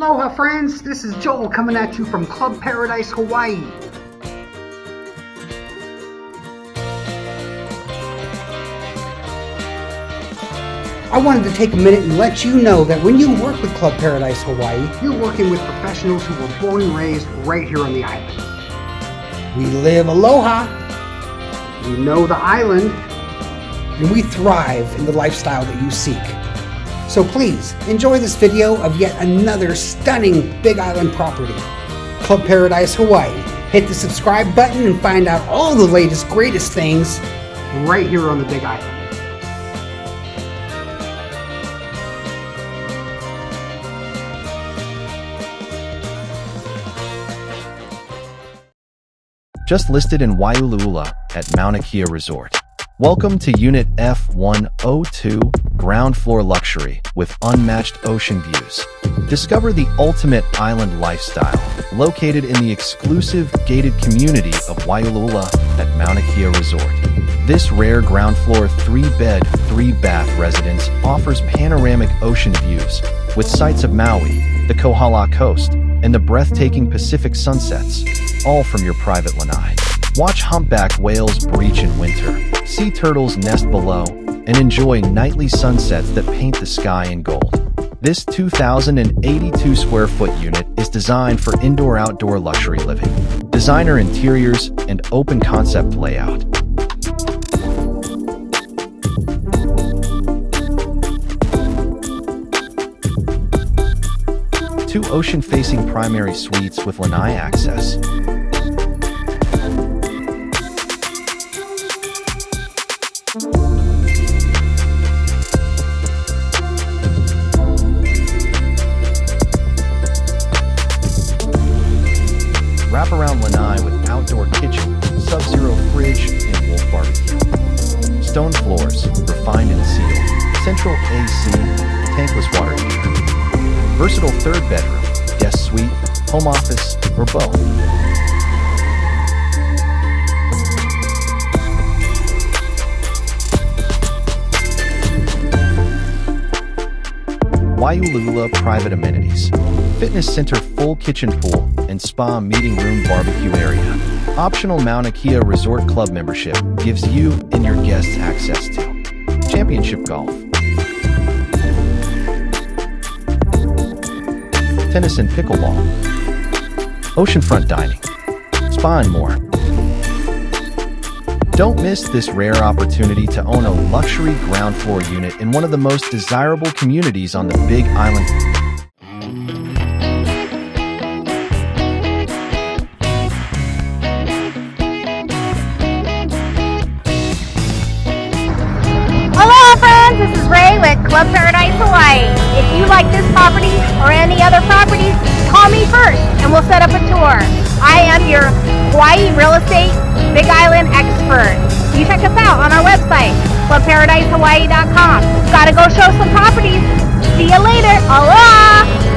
Aloha friends, this is Joel coming at you from Club Paradise, Hawaii. I wanted to take a minute and let you know that when you work with Club Paradise Hawaii, you're working with professionals who were born and raised right here on the island. We live aloha, we know the island, and we thrive in the lifestyle that you seek. So please, enjoy this video of yet another stunning Big Island property. Club Paradise Hawaii. Hit the subscribe button and find out all the latest, greatest things right here on the Big Island. Just listed in Waiʻulaʻula at Mauna Kea Resort. Welcome to Unit F102, ground floor luxury with unmatched ocean views. Discover the ultimate island lifestyle, located in the exclusive gated community of Waiʻulaʻula at Mauna Kea Resort. This rare ground floor 3-bed, 3-bath residence offers panoramic ocean views with sights of Maui, the Kohala coast, and the breathtaking Pacific sunsets, all from your private lanai. Watch humpback whales breach in winter, sea turtles nest below, and enjoy nightly sunsets that paint the sky in gold. This 2,082 square foot unit is designed for indoor-outdoor luxury living, designer interiors, and open concept layout. Two ocean-facing primary suites with lanai access. Wraparound lanai with outdoor kitchen, SubZero fridge, and Wolf BBQ. Stone floors, refined and sealed. Central AC, tankless water heater. Versatile third bedroom, guest suite, home office, or both. Waiʻulaʻula private amenities. Fitness center, full kitchen pool, and spa meeting room barbecue area. Optional Mauna Kea Resort Club membership gives you and your guests access to championship golf, tennis and pickleball, oceanfront dining, spa and more. Don't miss this rare opportunity to own a luxury ground floor unit in one of the most desirable communities on the Big Island. Aloha friends, this is Ray with Club Paradise Hawaii. If you like this property or any other properties, call me first and we'll set up a tour. I am your Hawaii real estate Big Island expert. You check us out on our website, clubparadisehawaii.com. Gotta go show some properties. See you later. Aloha!